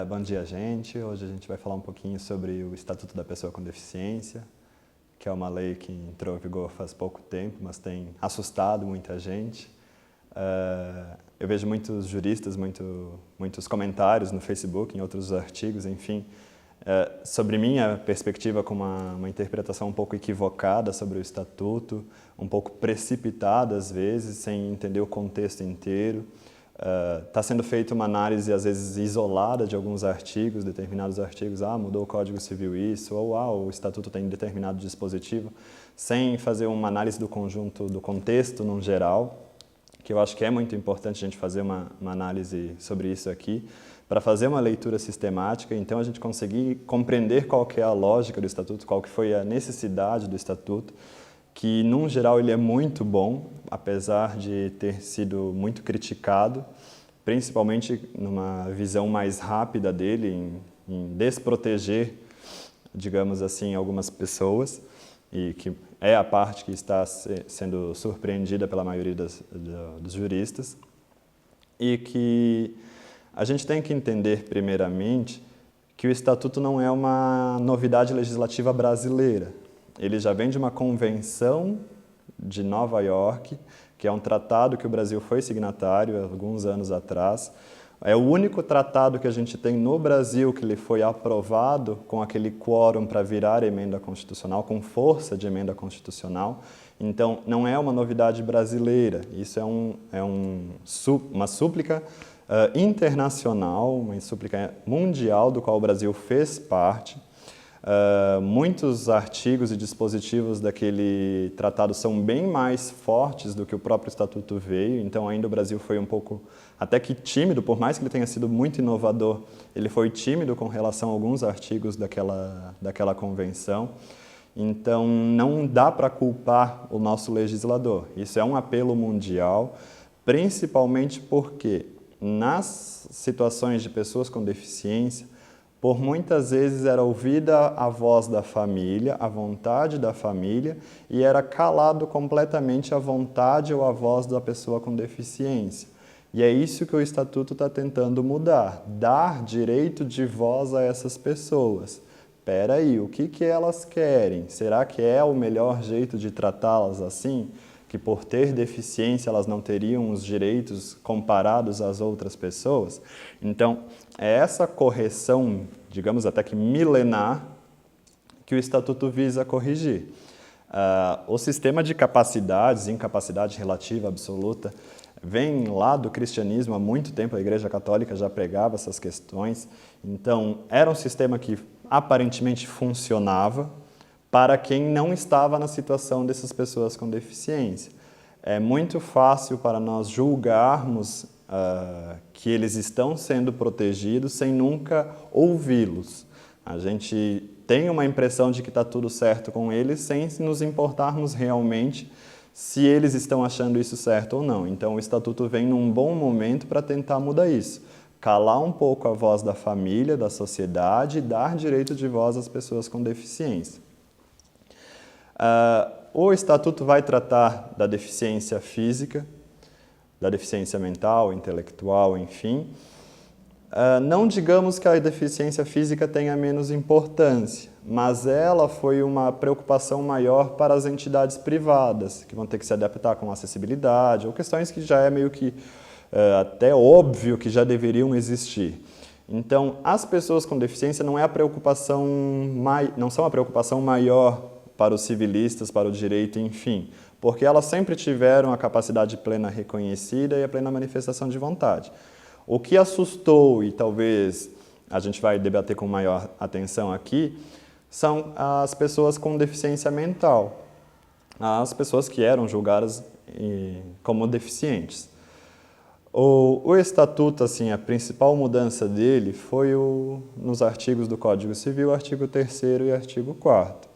Bom dia, gente. Hoje a gente vai falar um pouquinho sobre o Estatuto da Pessoa com Deficiência, que é uma lei que entrou em vigor faz pouco tempo, mas tem assustado muita gente. Eu vejo muitos juristas, muitos comentários no Facebook, em outros artigos, enfim, sobre minha perspectiva com uma interpretação um pouco equivocada sobre o Estatuto, um pouco precipitada às vezes, sem entender o contexto inteiro. Está sendo feita uma análise, às vezes, isolada de alguns artigos, determinados artigos, mudou o Código Civil isso, ou o Estatuto tem determinado dispositivo, sem fazer uma análise do conjunto, do contexto num geral, que eu acho que é muito importante a gente fazer uma análise sobre isso aqui, para fazer uma leitura sistemática, então a gente conseguir compreender qual que é a lógica do Estatuto, qual que foi a necessidade do Estatuto, que, num geral, ele é muito bom, apesar de ter sido muito criticado, principalmente numa visão mais rápida dele, em desproteger, digamos assim, algumas pessoas, e que é a parte que está sendo surpreendida pela maioria dos juristas, e que a gente tem que entender, primeiramente, que o Estatuto não é uma novidade legislativa brasileira. Ele já vem de uma convenção de Nova York, que é um tratado que o Brasil foi signatário há alguns anos atrás. É o único tratado que a gente tem no Brasil que ele foi aprovado com aquele quórum para virar emenda constitucional, com força de emenda constitucional. Então, não é uma novidade brasileira, isso é uma súplica internacional, uma súplica mundial do qual o Brasil fez parte. Muitos artigos e dispositivos daquele tratado são bem mais fortes do que o próprio Estatuto veio, então ainda o Brasil foi um pouco, até que tímido, por mais que ele tenha sido muito inovador, ele foi tímido com relação a alguns artigos daquela convenção. Então não dá para culpar o nosso legislador, isso é um apelo mundial, principalmente porque nas situações de pessoas com deficiência, por muitas vezes era ouvida a voz da família, a vontade da família, e era calado completamente a vontade ou a voz da pessoa com deficiência. E é isso que o Estatuto está tentando mudar, dar direito de voz a essas pessoas. Espera aí, o que elas querem? Será que é o melhor jeito de tratá-las assim? Que por ter deficiência elas não teriam os direitos comparados às outras pessoas? Então, é essa correção, digamos até que milenar, que o Estatuto visa corrigir. O sistema de capacidades, incapacidade relativa absoluta, vem lá do cristianismo há muito tempo, a Igreja Católica já pregava essas questões, então era um sistema que aparentemente funcionava, para quem não estava na situação dessas pessoas com deficiência. É muito fácil para nós julgarmos que eles estão sendo protegidos sem nunca ouvi-los. A gente tem uma impressão de que está tudo certo com eles sem nos importarmos realmente se eles estão achando isso certo ou não. Então o Estatuto vem num bom momento para tentar mudar isso. Calar um pouco a voz da família, da sociedade e dar direito de voz às pessoas com deficiência. O Estatuto vai tratar da deficiência física, da deficiência mental, intelectual, enfim. Não digamos que a deficiência física tenha menos importância, mas ela foi uma preocupação maior para as entidades privadas, que vão ter que se adaptar com acessibilidade, ou questões que já é meio que até óbvio que já deveriam existir. Então, as pessoas com deficiência não são a preocupação maior para os civilistas, para o direito, enfim, porque elas sempre tiveram a capacidade plena reconhecida e a plena manifestação de vontade. O que assustou, e talvez a gente vai debater com maior atenção aqui, são as pessoas com deficiência mental, as pessoas que eram julgadas como deficientes. O Estatuto, assim, a principal mudança dele foi nos artigos do Código Civil, artigo 3º e artigo 4º.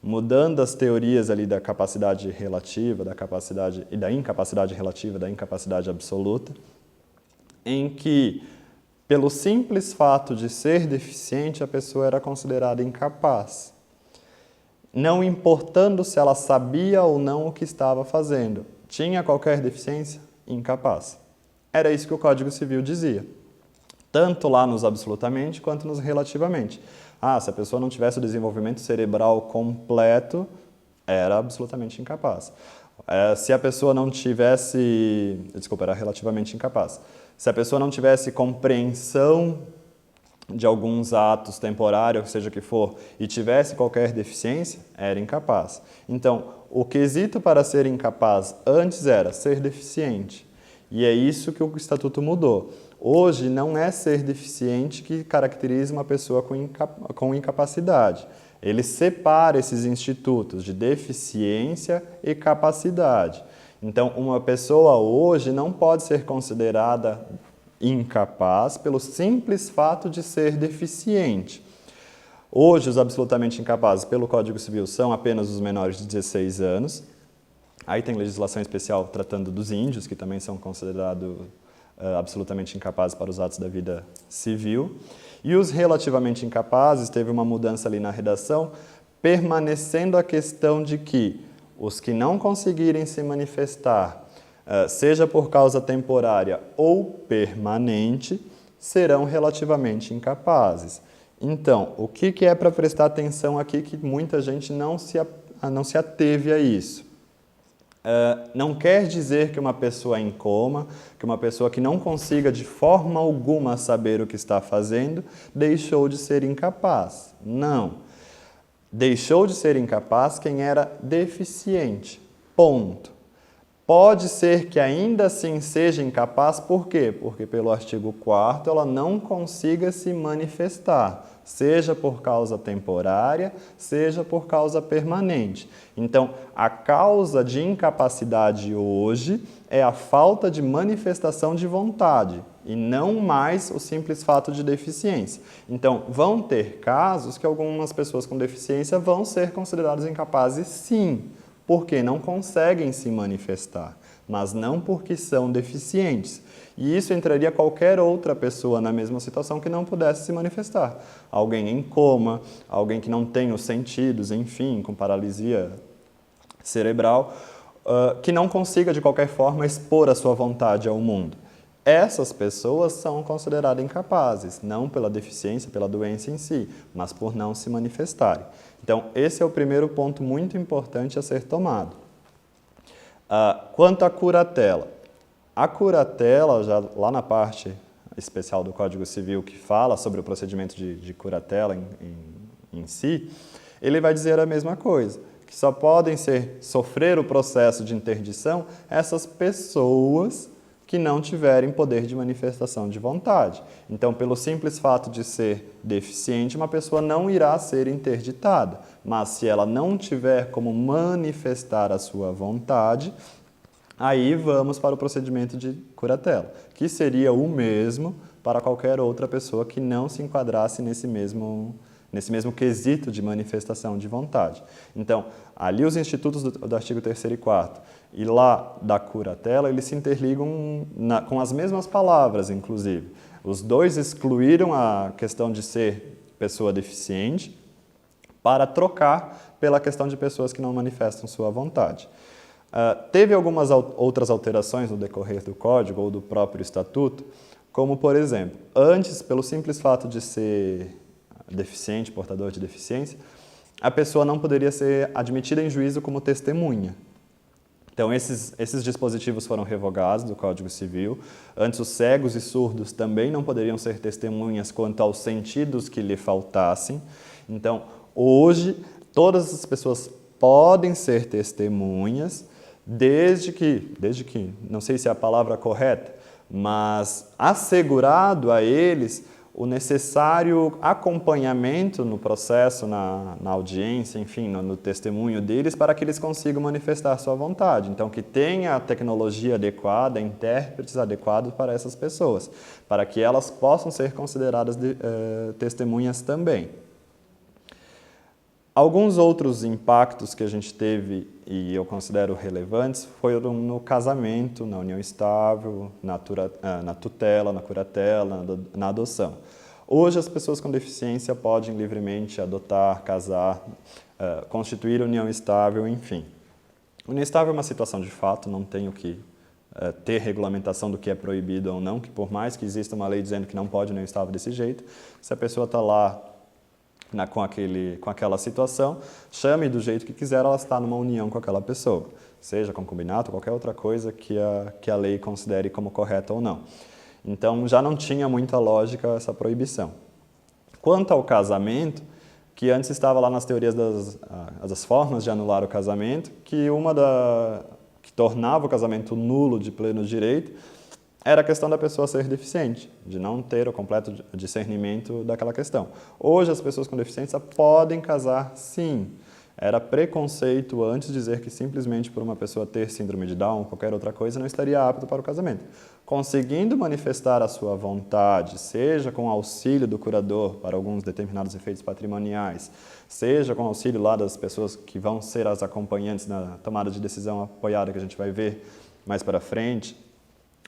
Mudando as teorias ali da capacidade relativa, da capacidade e da incapacidade relativa, da incapacidade absoluta, em que, pelo simples fato de ser deficiente, a pessoa era considerada incapaz, não importando se ela sabia ou não o que estava fazendo. Tinha qualquer deficiência? Incapaz. Era isso que o Código Civil dizia. tanto lá nos absolutamente quanto nos relativamente. Se a pessoa não tivesse o desenvolvimento cerebral completo, era absolutamente incapaz. Se a pessoa não tivesse... Desculpa, era relativamente incapaz. Se a pessoa não tivesse compreensão de alguns atos temporários, seja o que for, e tivesse qualquer deficiência, era incapaz. Então, o quesito para ser incapaz antes era ser deficiente. E é isso que o Estatuto mudou. Hoje, não é ser deficiente que caracteriza uma pessoa com incapacidade. Ele separa esses institutos de deficiência e capacidade. Então, uma pessoa hoje não pode ser considerada incapaz pelo simples fato de ser deficiente. Hoje, os absolutamente incapazes pelo Código Civil são apenas os menores de 16 anos. Aí tem legislação especial tratando dos índios, que também são considerados absolutamente incapazes para os atos da vida civil. E os relativamente incapazes, teve uma mudança ali na redação, permanecendo a questão de que os que não conseguirem se manifestar, seja por causa temporária ou permanente, serão relativamente incapazes. Então, o que é para prestar atenção aqui que muita gente não se ateve a isso? Não quer dizer que uma pessoa em coma, que uma pessoa que não consiga de forma alguma saber o que está fazendo, deixou de ser incapaz. Não. Deixou de ser incapaz quem era deficiente. Ponto. Pode ser que ainda assim seja incapaz, por quê? Porque pelo artigo 4º ela não consiga se manifestar, seja por causa temporária, seja por causa permanente. Então, a causa de incapacidade hoje é a falta de manifestação de vontade e não mais o simples fato de deficiência. Então, vão ter casos que algumas pessoas com deficiência vão ser consideradas incapazes, sim, porque não conseguem se manifestar, mas não porque são deficientes. E isso entraria qualquer outra pessoa na mesma situação que não pudesse se manifestar. Alguém em coma, alguém que não tem os sentidos, enfim, com paralisia cerebral, que não consiga de qualquer forma expor a sua vontade ao mundo. Essas pessoas são consideradas incapazes, não pela deficiência, pela doença em si, mas por não se manifestarem. Então, esse é o primeiro ponto muito importante a ser tomado. Quanto à curatela. A curatela, já lá na parte especial do Código Civil que fala sobre o procedimento de curatela em si, ele vai dizer a mesma coisa, que só podem sofrer o processo de interdição essas pessoas que não tiverem poder de manifestação de vontade. Então, pelo simples fato de ser deficiente, uma pessoa não irá ser interditada. Mas se ela não tiver como manifestar a sua vontade, aí vamos para o procedimento de curatela, que seria o mesmo para qualquer outra pessoa que não se enquadrasse nesse mesmo quesito de manifestação de vontade. Então, ali os institutos do artigo 3º e 4º e lá da curatela, eles se interligam com as mesmas palavras, inclusive. Os dois excluíram a questão de ser pessoa deficiente para trocar pela questão de pessoas que não manifestam sua vontade. Teve algumas outras alterações no decorrer do Código ou do próprio Estatuto, como, por exemplo, antes, pelo simples fato de ser deficiente, portador de deficiência, a pessoa não poderia ser admitida em juízo como testemunha. Então, esses dispositivos foram revogados do Código Civil. Antes, os cegos e surdos também não poderiam ser testemunhas quanto aos sentidos que lhe faltassem. Então, hoje, todas as pessoas podem ser testemunhas, desde que, não sei se é a palavra correta, mas assegurado a eles o necessário acompanhamento no processo, na audiência, enfim, no testemunho deles, para que eles consigam manifestar sua vontade. Então, que tenha a tecnologia adequada, intérpretes adequados para essas pessoas, para que elas possam ser consideradas testemunhas também. Alguns outros impactos que a gente teve, e eu considero relevantes, foram no casamento, na união estável, na tutela, na curatela, na adoção. Hoje, as pessoas com deficiência podem livremente adotar, casar, constituir união estável, enfim. União estável é uma situação de fato, não tenho que ter regulamentação do que é proibido ou não, que por mais que exista uma lei dizendo que não pode, não estava desse jeito, se a pessoa está lá com aquela situação, chame do jeito que quiser, ela está numa união com aquela pessoa, seja concubinato ou qualquer outra coisa que a lei considere como correta ou não. Então já não tinha muita lógica essa proibição. Quanto ao casamento, que antes estava lá nas teorias das formas de anular o casamento, que que tornava o casamento nulo de pleno direito era a questão da pessoa ser deficiente, de não ter o completo discernimento daquela questão. Hoje as pessoas com deficiência podem casar sim. Era preconceito antes dizer que simplesmente por uma pessoa ter síndrome de Down ou qualquer outra coisa não estaria apto para o casamento. Conseguindo manifestar a sua vontade, seja com auxílio do curador para alguns determinados efeitos patrimoniais, seja com auxílio lá das pessoas que vão ser as acompanhantes na tomada de decisão apoiada que a gente vai ver mais para frente,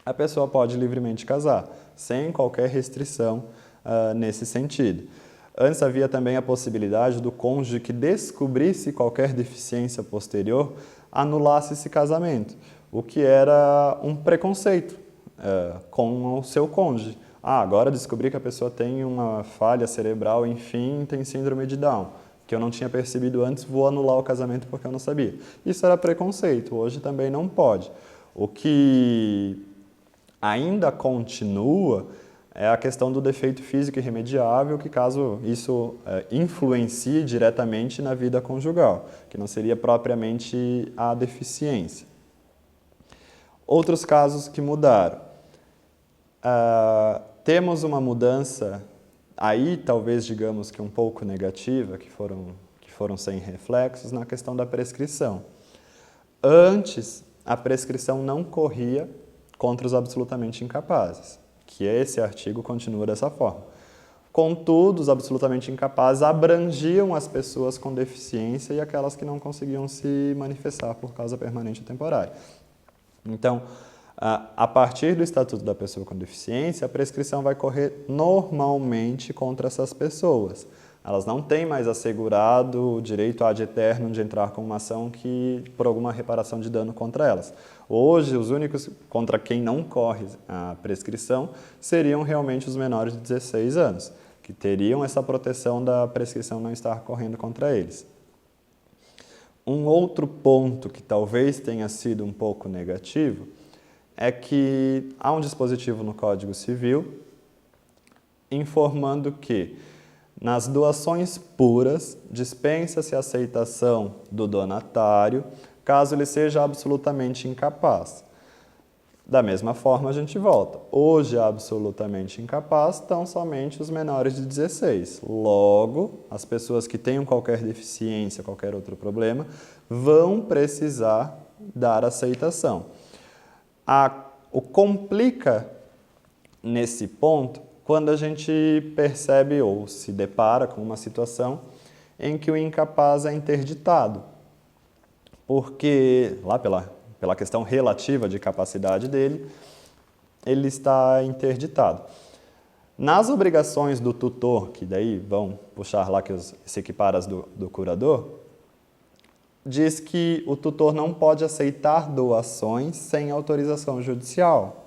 a pessoa pode livremente casar, sem qualquer restrição nesse sentido. Antes havia também a possibilidade do cônjuge que descobrisse qualquer deficiência posterior anulasse esse casamento, o que era um preconceito com o seu cônjuge. Agora descobri que a pessoa tem uma falha cerebral, enfim, tem síndrome de Down, que eu não tinha percebido antes, vou anular o casamento porque eu não sabia. Isso era preconceito, hoje também não pode. O que ainda continua é a questão do defeito físico irremediável, que caso isso influencie diretamente na vida conjugal, que não seria propriamente a deficiência. Outros casos que mudaram. Temos uma mudança, aí talvez digamos que um pouco negativa, que foram sem reflexos, na questão da prescrição. Antes, a prescrição não corria contra os absolutamente incapazes, que esse artigo continua dessa forma. Contudo, os absolutamente incapazes abrangiam as pessoas com deficiência e aquelas que não conseguiam se manifestar por causa permanente ou temporária. Então, a partir do Estatuto da Pessoa com Deficiência, a prescrição vai correr normalmente contra essas pessoas. Elas não têm mais assegurado o direito ad eterno de entrar com uma ação por alguma reparação de dano contra elas. Hoje, os únicos contra quem não corre a prescrição seriam realmente os menores de 16 anos, que teriam essa proteção da prescrição não estar correndo contra eles. Um outro ponto que talvez tenha sido um pouco negativo é que há um dispositivo no Código Civil informando que nas doações puras, dispensa-se a aceitação do donatário, caso ele seja absolutamente incapaz. Da mesma forma, a gente volta. Hoje, absolutamente incapaz estão somente os menores de 16. Logo, as pessoas que tenham qualquer deficiência, qualquer outro problema, vão precisar dar aceitação. O complica nesse ponto quando a gente percebe ou se depara com uma situação em que o incapaz é interditado, porque, lá pela questão relativa de capacidade dele, ele está interditado. Nas obrigações do tutor, que daí vão puxar lá que se equiparas do curador, diz que o tutor não pode aceitar doações sem autorização judicial.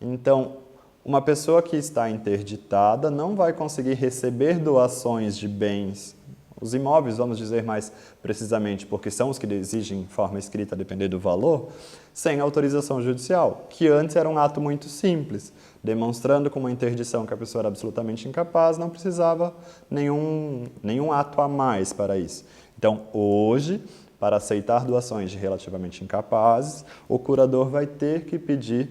Então, uma pessoa que está interditada não vai conseguir receber doações de bens, os imóveis, vamos dizer mais precisamente, porque são os que exigem forma escrita a depender do valor, sem autorização judicial, que antes era um ato muito simples, demonstrando com uma interdição que a pessoa era absolutamente incapaz, não precisava nenhum ato a mais para isso. Então, hoje, para aceitar doações de relativamente incapazes, o curador vai ter que pedir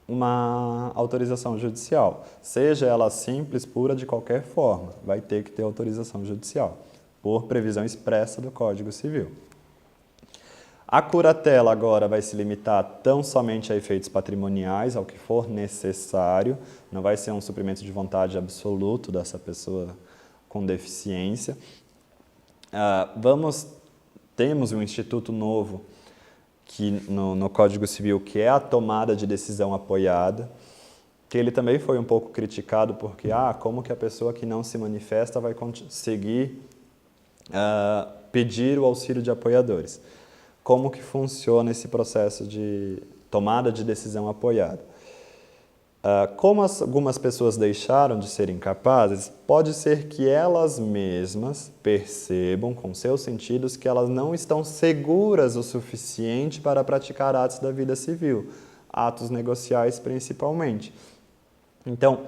uma autorização judicial, seja ela simples, pura, de qualquer forma, vai ter que ter autorização judicial, por previsão expressa do Código Civil. A curatela agora vai se limitar tão somente a efeitos patrimoniais, ao que for necessário, não vai ser um suprimento de vontade absoluto dessa pessoa com deficiência. Temos um instituto novo no Código Civil, que é a tomada de decisão apoiada, que ele também foi um pouco criticado porque, como que a pessoa que não se manifesta vai conseguir pedir o auxílio de apoiadores? Como que funciona esse processo de tomada de decisão apoiada. Como algumas pessoas deixaram de ser incapazes, pode ser que elas mesmas percebam com seus sentidos que elas não estão seguras o suficiente para praticar atos da vida civil, atos negociais principalmente. Então,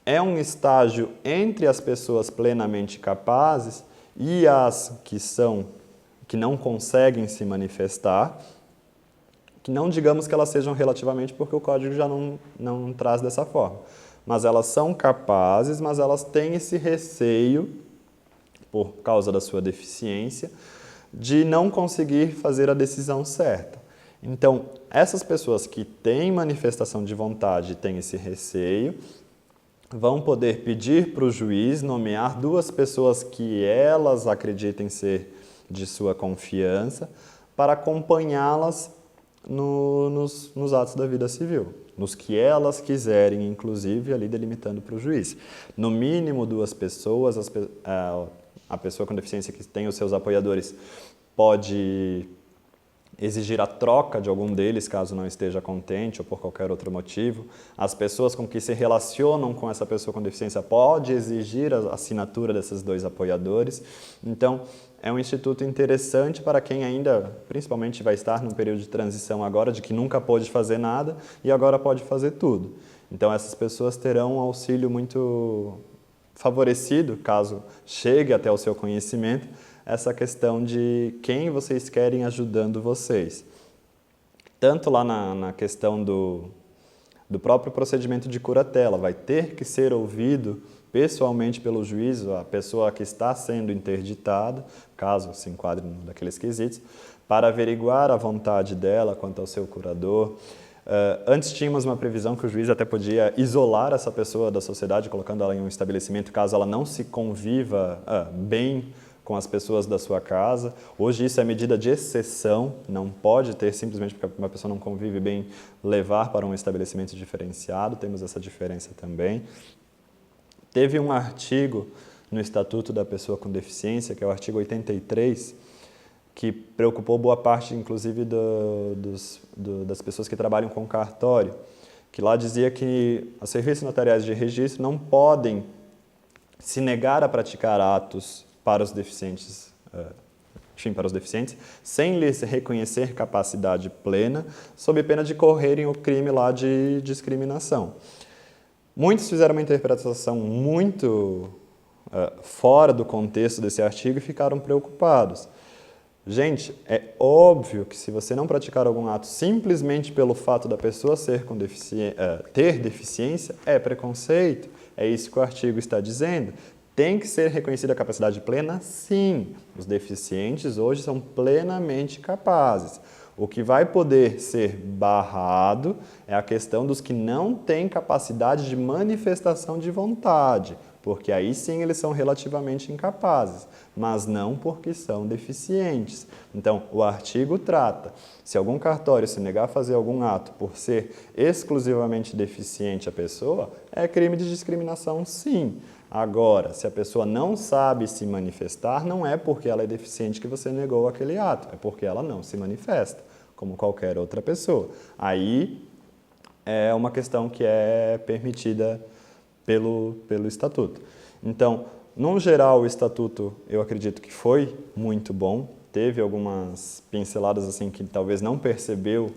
é um estágio entre as pessoas plenamente capazes e as que não conseguem se manifestar, que não digamos que elas sejam relativamente, porque o código já não traz dessa forma. Mas elas são capazes, mas elas têm esse receio, por causa da sua deficiência, de não conseguir fazer a decisão certa. Então, essas pessoas que têm manifestação de vontade e têm esse receio, vão poder pedir para o juiz nomear 2 pessoas que elas acreditem ser de sua confiança, para acompanhá-las nos atos da vida civil, nos que elas quiserem, inclusive, ali delimitando para o juiz. No mínimo 2 pessoas, a pessoa com deficiência que tem os seus apoiadores pode exigir a troca de algum deles, caso não esteja contente ou por qualquer outro motivo. As pessoas com que se relacionam com essa pessoa com deficiência podem exigir a assinatura desses 2 apoiadores. Então, é um instituto interessante para quem ainda, principalmente, vai estar num período de transição agora, de que nunca pôde fazer nada e agora pode fazer tudo. Então, essas pessoas terão um auxílio muito favorecido, caso chegue até o seu conhecimento, essa questão de quem vocês querem ajudando vocês. Tanto lá na questão do próprio procedimento de curatela, vai ter que ser ouvido pessoalmente pelo juiz, a pessoa que está sendo interditada, caso se enquadre daqueles quesitos, para averiguar a vontade dela quanto ao seu curador. Antes tínhamos uma previsão que o juiz até podia isolar essa pessoa da sociedade, colocando ela em um estabelecimento, caso ela não se conviva bem com as pessoas da sua casa. Hoje isso é medida de exceção, não pode ter simplesmente porque uma pessoa não convive bem, levar para um estabelecimento diferenciado, temos essa diferença também. Teve um artigo no Estatuto da Pessoa com Deficiência, que é o artigo 83, que preocupou boa parte, inclusive, das pessoas que trabalham com cartório, que lá dizia que os serviços notariais de registro não podem se negar a praticar atos para os deficientes, sem lhes reconhecer capacidade plena, sob pena de correrem o crime lá de discriminação. Muitos fizeram uma interpretação muito fora do contexto desse artigo e ficaram preocupados. Gente, é óbvio que se você não praticar algum ato simplesmente pelo fato da pessoa ter deficiência, é preconceito. É isso que o artigo está dizendo. Tem que ser reconhecida a capacidade plena? Sim. Os deficientes hoje são plenamente capazes. O que vai poder ser barrado é a questão dos que não têm capacidade de manifestação de vontade, porque aí sim eles são relativamente incapazes, mas não porque são deficientes. Então, o artigo trata, se algum cartório se negar a fazer algum ato por ser exclusivamente deficiente a pessoa, é crime de discriminação sim. Agora, se a pessoa não sabe se manifestar, não é porque ela é deficiente que você negou aquele ato, é porque ela não se manifesta, como qualquer outra pessoa. Aí é uma questão que é permitida pelo Estatuto. Então, no geral, o Estatuto, eu acredito que foi muito bom, teve algumas pinceladas assim que talvez não percebeu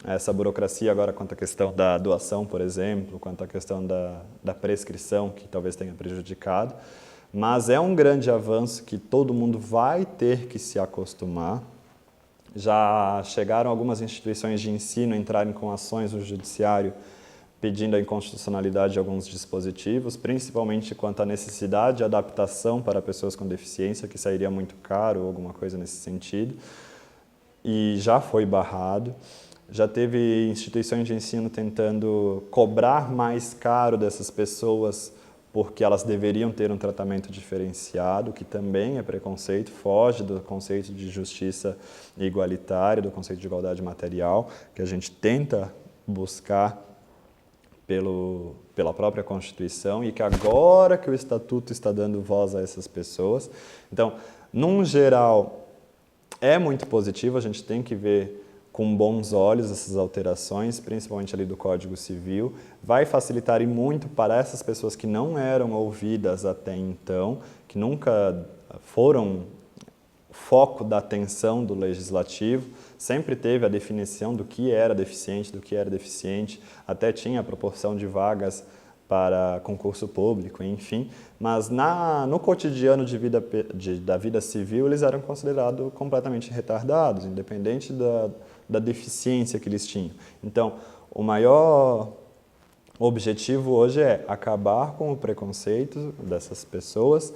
essa burocracia agora quanto à questão da doação, por exemplo, quanto à questão da prescrição, que talvez tenha prejudicado, mas é um grande avanço que todo mundo vai ter que se acostumar. Já chegaram algumas instituições de ensino a entrarem com ações no judiciário pedindo a inconstitucionalidade de alguns dispositivos, principalmente quanto à necessidade de adaptação para pessoas com deficiência, que sairia muito caro ou alguma coisa nesse sentido, e já foi barrado. Já teve instituições de ensino tentando cobrar mais caro dessas pessoas porque elas deveriam ter um tratamento diferenciado, que também é preconceito, foge do conceito de justiça igualitária, do conceito de igualdade material, que a gente tenta buscar pela própria Constituição e que agora que o Estatuto está dando voz a essas pessoas. Então, num geral, é muito positivo, a gente tem que ver com bons olhos essas alterações, principalmente ali do Código Civil, vai facilitar e muito para essas pessoas que não eram ouvidas até então, que nunca foram foco da atenção do legislativo, sempre teve a definição do que era deficiente, até tinha a proporção de vagas para concurso público, enfim, mas no cotidiano da vida civil eles eram considerados completamente retardados, independente da deficiência que eles tinham. Então, o maior objetivo hoje é acabar com o preconceito dessas pessoas,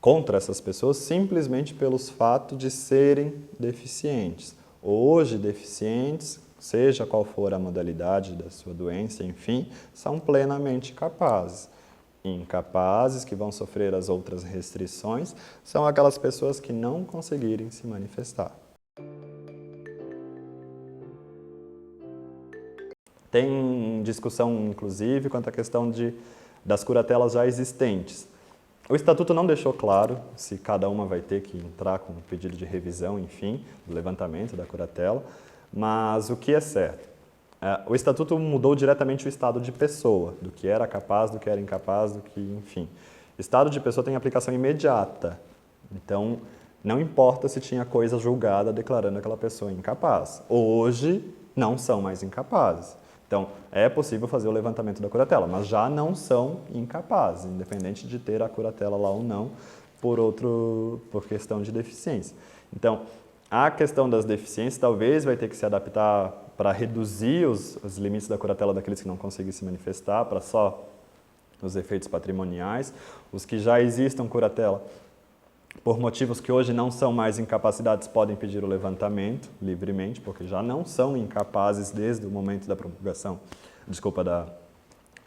contra essas pessoas, simplesmente pelos fatos de serem deficientes. Hoje, deficientes, seja qual for a modalidade da sua doença, enfim, são plenamente capazes. Incapazes, que vão sofrer as outras restrições, são aquelas pessoas que não conseguirem se manifestar. Tem discussão, inclusive, quanto à questão das curatelas já existentes. O Estatuto não deixou claro se cada uma vai ter que entrar com um pedido de revisão, enfim, do levantamento da curatela, mas o que é certo? O Estatuto mudou diretamente o estado de pessoa, do que era capaz, do que era incapaz, do que, enfim. Estado de pessoa tem aplicação imediata, então não importa se tinha coisa julgada declarando aquela pessoa incapaz. Hoje não são mais incapazes. Então, é possível fazer o levantamento da curatela, mas já não são incapazes, independente de ter a curatela lá ou não, por questão de deficiência. Então, a questão das deficiências talvez vai ter que se adaptar para reduzir os limites da curatela daqueles que não conseguem se manifestar, para só os efeitos patrimoniais. Os que já existam curatela, por motivos que hoje não são mais incapacidades, podem pedir o levantamento livremente, porque já não são incapazes desde o momento da promulgação,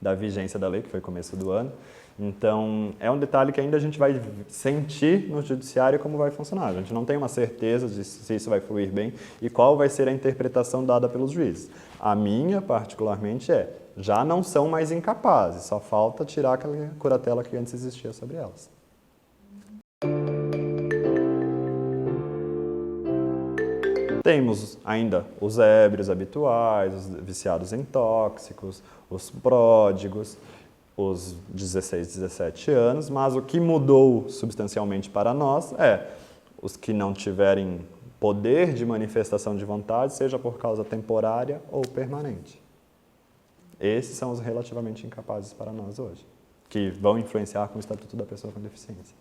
da vigência da lei, que foi começo do ano. Então, é um detalhe que ainda a gente vai sentir no judiciário como vai funcionar. A gente não tem uma certeza de se isso vai fluir bem e qual vai ser a interpretação dada pelos juízes. A minha, particularmente, já não são mais incapazes, só falta tirar aquela curatela que antes existia sobre elas. Temos ainda os ébrios habituais, os viciados em tóxicos, os pródigos, os 16, 17 anos, mas o que mudou substancialmente para nós os que não tiverem poder de manifestação de vontade, seja por causa temporária ou permanente. Esses são os relativamente incapazes para nós hoje, que vão influenciar com o Estatuto da Pessoa com Deficiência.